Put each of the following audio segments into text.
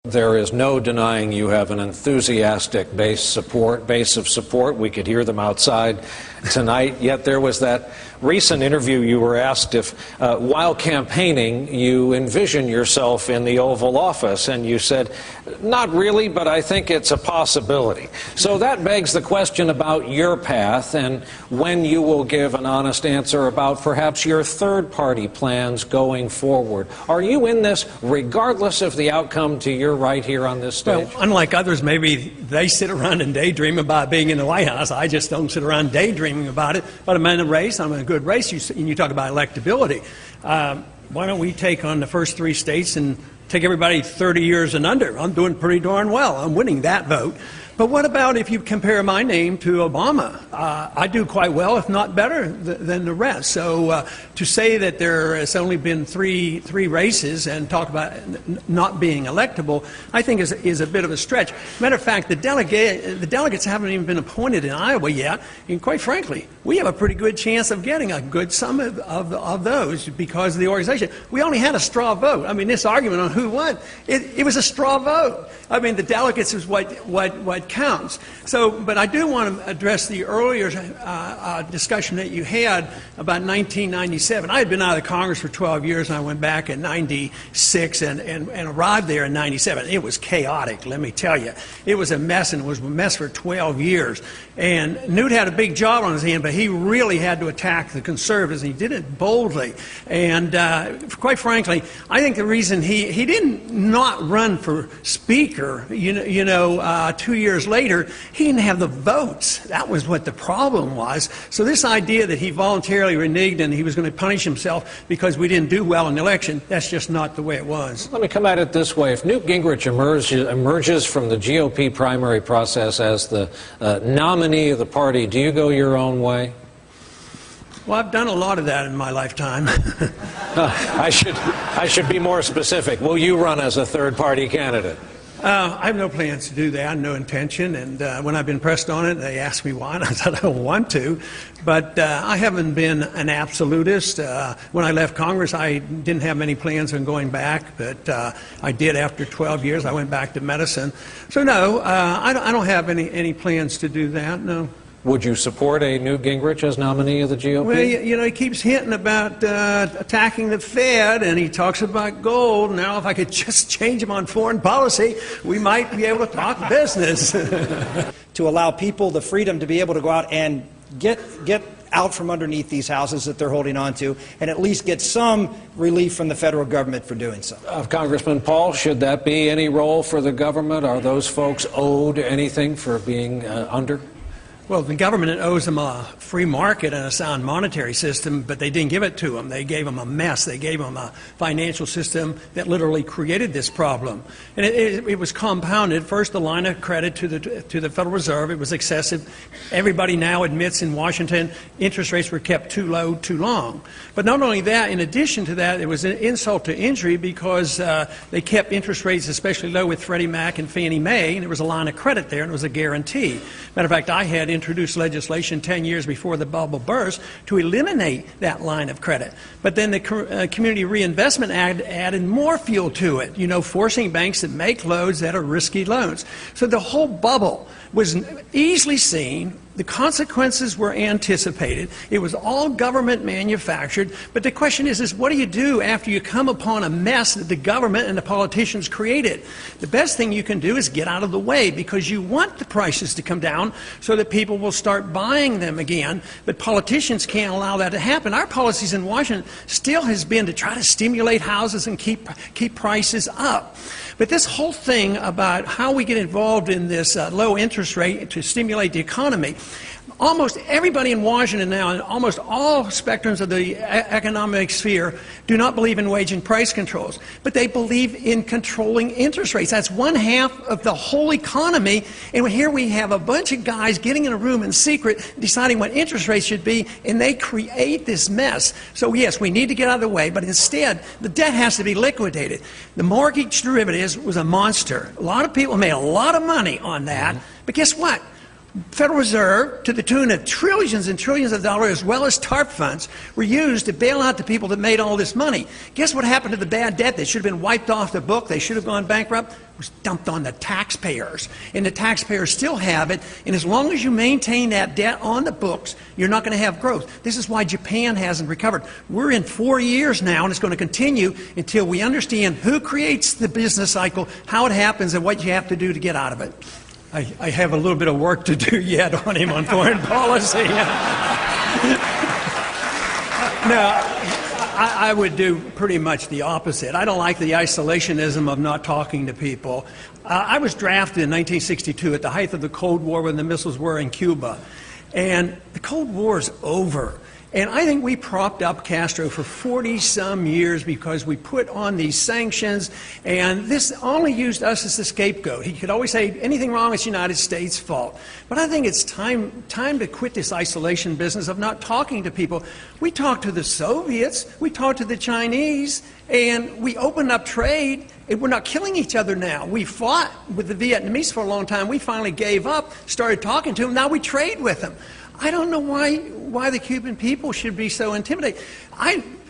There is no denying you have an enthusiastic base of support. We could hear them outside tonight. Yet there was that recent interview you were asked if, while campaigning, you envision yourself in the Oval Office, and you said, not really, but I think it's a possibility. So that begs the question about your path and when you will give an honest answer about perhaps your third-party plans going forward. Are you in this regardless of the outcome to your right here on this stage? Well, unlike others, maybe they sit around and daydream about being in the White House. I just don't sit around daydreaming about it. But I'm in a race. I'm in a good race. You talk about electability. Why don't we take on the first 3 states and take everybody 30 years and under? I'm doing pretty darn well. I'm winning that vote. But what about if you compare my name to Obama? I do quite well, if not better, than the rest. So to say that there has only been three races and talk about not being electable, I think is a bit of a stretch. Matter of fact, the delegates haven't even been appointed in Iowa yet. And quite frankly, we have a pretty good chance of getting a good sum of those because of the organization. We only had a straw vote. I mean, this argument on who won, it was a straw vote. I mean, the delegates is what counts. So, but I do want to address the earlier discussion that you had about 1997. I had been out of Congress for 12 years, and I went back in 96 and arrived there in 97. It was chaotic, let me tell you. It was a mess, and it was a mess for 12 years. And Newt had a big job on his hand, but he really had to attack the conservatives, and he did it boldly. And quite frankly, I think the reason he didn't not run for Speaker, 2 years later, he didn't have the votes. That was what the problem was. So this idea that he voluntarily reneged and he was going to punish himself because we didn't do well in the election, that's just not the way it was. Let me come at it this way. If Newt Gingrich emerges from the GOP primary process as the nominee of the party, do you go your own way? Well, I've done a lot of that in my lifetime. I should be more specific. Will you run as a third-party candidate? I have no plans to do that, no intention, and when I've been pressed on it, they asked me why, and I said I don't want to. But I haven't been an absolutist. When I left Congress, I didn't have many plans on going back, but I did after 12 years. I went back to medicine. So no, I don't have any plans to do that, no. Would you support a Newt Gingrich as nominee of the GOP? Well, he keeps hinting about attacking the Fed, and he talks about gold. Now, if I could just change him on foreign policy, we might be able to talk business. To allow people the freedom to be able to go out and get out from underneath these houses that they're holding on to, and at least get some relief from the federal government for doing so. Congressman Paul, should that be any role for the government? Are those folks owed anything for being under? Well, the government owes them a free market and a sound monetary system, but they didn't give it to them. They gave them a mess. They gave them a financial system that literally created this problem. And it was compounded. First, the line of credit to the Federal Reserve. It was excessive. Everybody now admits in Washington interest rates were kept too low too long. But not only that, in addition to that, it was an insult to injury because they kept interest rates especially low with Freddie Mac and Fannie Mae, and there was a line of credit there, and it was a guarantee. Matter of fact, I had introduced legislation 10 years before the bubble burst to eliminate that line of credit. But then the Community Reinvestment Act added more fuel to it, forcing banks to make loans that are risky loans. So the whole bubble was easily seen. The consequences were anticipated. It was all government manufactured. But the question is what do you do after you come upon a mess that the government and the politicians created? The best thing you can do is get out of the way because you want the prices to come down so that people will start buying them again. But politicians can't allow that to happen. Our policies in Washington still has been to try to stimulate houses and keep prices up. But this whole thing about how we get involved in this low interest rate to stimulate the economy, almost everybody in Washington now, and almost all spectrums of the economic sphere, do not believe in wage and price controls. But they believe in controlling interest rates. That's 1/2 of the whole economy. And here we have a bunch of guys getting in a room in secret, deciding what interest rates should be, and they create this mess. So yes, we need to get out of the way, but instead, the debt has to be liquidated. The mortgage derivatives was a monster. A lot of people made a lot of money on that. But guess what? Federal Reserve, to the tune of trillions and trillions of dollars, as well as TARP funds, were used to bail out the people that made all this money. Guess what happened to the bad debt that should have been wiped off the book? They should have gone bankrupt. It was dumped on the taxpayers. And the taxpayers still have it. And as long as you maintain that debt on the books, you're not going to have growth. This is why Japan hasn't recovered. We're in 4 years now, and it's going to continue until we understand who creates the business cycle, how it happens, and what you have to do to get out of it. I have a little bit of work to do yet on him on foreign policy. No, I would do pretty much the opposite. I don't like the isolationism of not talking to people. I was drafted in 1962 at the height of the Cold War when the missiles were in Cuba. And the Cold War is over. And I think we propped up Castro for 40-some years because we put on these sanctions, and this only used us as the scapegoat. He could always say, anything wrong, it's the United States' fault. But I think it's time to quit this isolation business of not talking to people. We talked to the Soviets, we talked to the Chinese, and we opened up trade, and we're not killing each other now. We fought with the Vietnamese for a long time. We finally gave up, started talking to them. Now we trade with them. I don't know why the Cuban people should be so intimidated.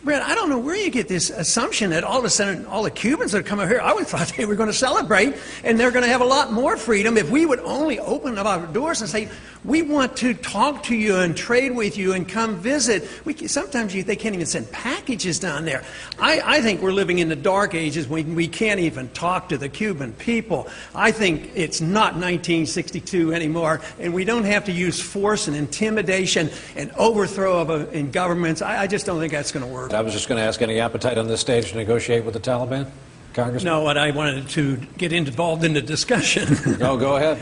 Brett, I don't know where you get this assumption that all of a sudden all the Cubans that come over here, I would have thought they were going to celebrate and they're going to have a lot more freedom if we would only open up our doors and say, we want to talk to you and trade with you and come visit. Sometimes they can't even send packages down there. I think we're living in the dark ages when we can't even talk to the Cuban people. I think it's not 1962 anymore, and we don't have to use force and intimidation and overthrow in governments. I just don't think that's going to work. I was just going to ask, any appetite on this stage to negotiate with the Taliban, Congressman? No, and I wanted to get involved in the discussion. Go ahead.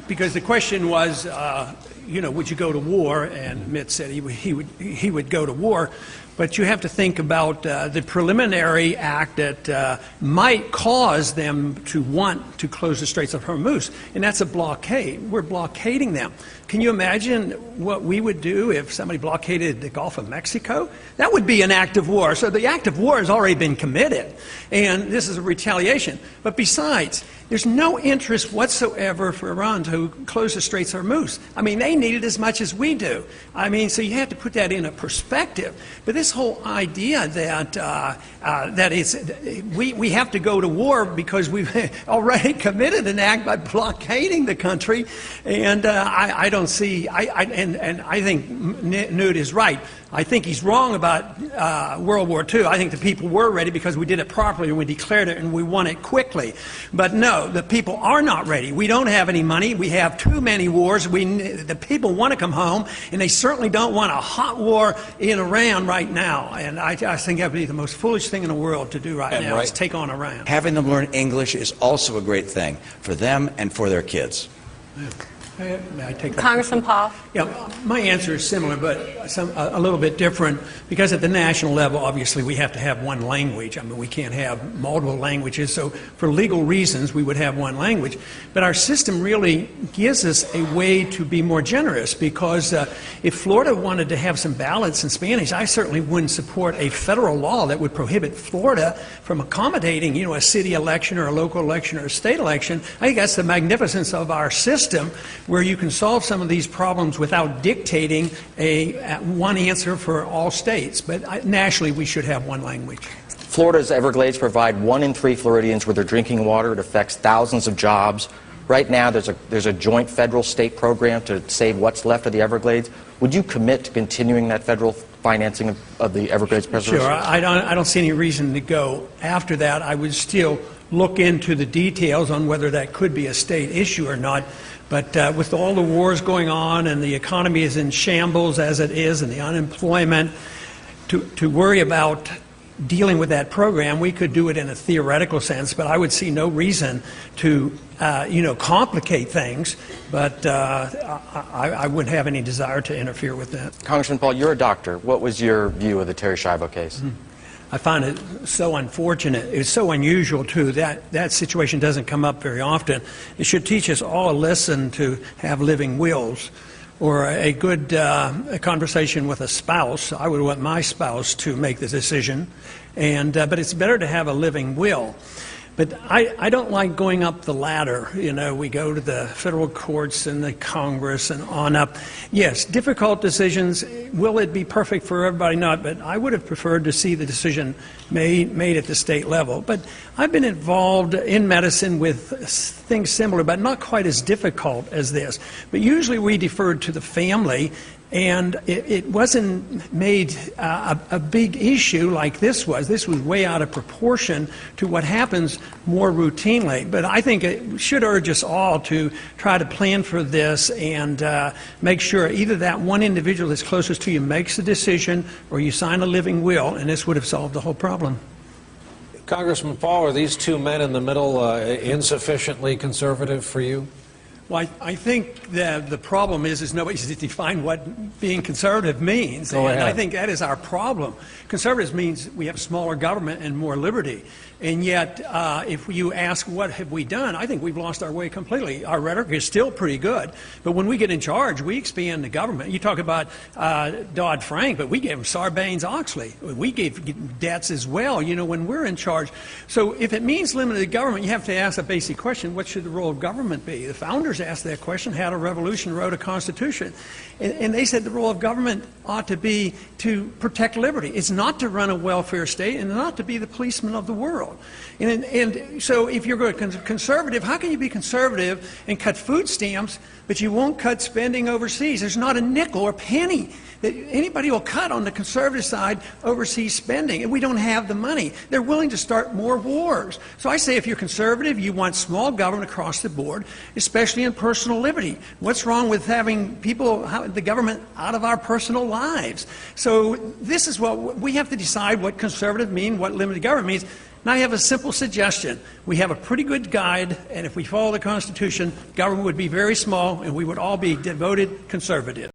Because the question was, would you go to war? And Mitt said he would go to war. But you have to think about the preliminary act that might cause them to want to close the Straits of Hormuz, and that's a blockade. We're blockading them. Can you imagine what we would do if somebody blockaded the Gulf of Mexico? That would be an act of war. So the act of war has already been committed, and this is a retaliation. But besides, there's no interest whatsoever for Iran to close the Straits of Hormuz. I mean, they need it as much as we do. I mean, so you have to put that in a perspective. But this whole idea that we have to go to war because we've already committed an act by blockading the country, and I don't see. And I think Newt is right. I think he's wrong about World War II. I think the people were ready because we did it properly and we declared it and we won it quickly. But no, the people are not ready. We don't have any money. We have too many wars. The people want to come home, and they certainly don't want a hot war in Iran right now. And I think that would be the most foolish thing in the world to do right now, is take on Iran. Having them learn English is also a great thing for them and for their kids. Yeah. May I take that? Congressman Paul. Yeah, my answer is similar, but a little bit different, because at the national level, obviously, we have to have one language. I mean, we can't have multiple languages, so for legal reasons, we would have one language. But our system really gives us a way to be more generous, because if Florida wanted to have some ballots in Spanish, I certainly wouldn't support a federal law that would prohibit Florida from accommodating, a city election or a local election or a state election. I think that's the magnificence of our system, where you can solve some of these problems without dictating one answer for all states. But nationally, we should have one language. Florida's Everglades provide 1 in 3 Floridians with their drinking water. It affects thousands of jobs. Right now, there's a joint federal-state program to save what's left of the Everglades. Would you commit to continuing that federal financing of the Everglades preservation? Sure. I don't see any reason to go after that. I would still look into the details on whether that could be a state issue or not. But with all the wars going on and the economy is in shambles as it is, and the unemployment, to worry about dealing with that program, we could do it in a theoretical sense, but I would see no reason to complicate things. But I wouldn't have any desire to interfere with that. Congressman Paul, you're a doctor. What was your view of the Terri Schiavo case? I find it so unfortunate. It's so unusual, too. That situation doesn't come up very often. It should teach us all a lesson to have living wills, or a good conversation with a spouse. I would want my spouse to make the decision, but it's better to have a living will. But I don't like going up the ladder. You know, we go to the federal courts and the Congress and on up. Yes, difficult decisions. Will it be perfect for everybody? Not. But I would have preferred to see the decision made at the state level. But I've been involved in medicine with things similar, but not quite as difficult as this. But usually we deferred to the family. And it wasn't made a big issue like this was. This was way out of proportion to what happens more routinely. But I think it should urge us all to try to plan for this and make sure either that one individual that's closest to you makes a decision or you sign a living will, and this would have solved the whole problem. Congressman Paul, are these two men in the middle insufficiently conservative for you? Well, I think that the problem is nobody's defined what being conservative means. Go ahead. And I think that is our problem. Conservative means we have smaller government and more liberty. And yet, if you ask what have we done, I think we've lost our way completely. Our rhetoric is still pretty good. But when we get in charge, we expand the government. You talk about Dodd-Frank, but we gave them Sarbanes-Oxley. We gave debts as well, you know, when we're in charge. So if it means limited government, you have to ask a basic question: what should the role of government be? The founders asked that question, had a revolution, wrote a constitution. And they said the role of government ought to be to protect liberty. It's not to run a welfare state and not to be the policeman of the world. And so if you're going to conservative, how can you be conservative and cut food stamps, but you won't cut spending overseas? There's not a nickel or penny that anybody will cut on the conservative side overseas spending, and we don't have the money. They're willing to start more wars. So I say if you're conservative, you want small government across the board, especially in personal liberty. What's wrong with having the government out of our personal lives? So this is what we have to decide: what conservative means, what limited government means. Now I have a simple suggestion. We have a pretty good guide, and if we follow the Constitution, government would be very small and we would all be devoted conservatives.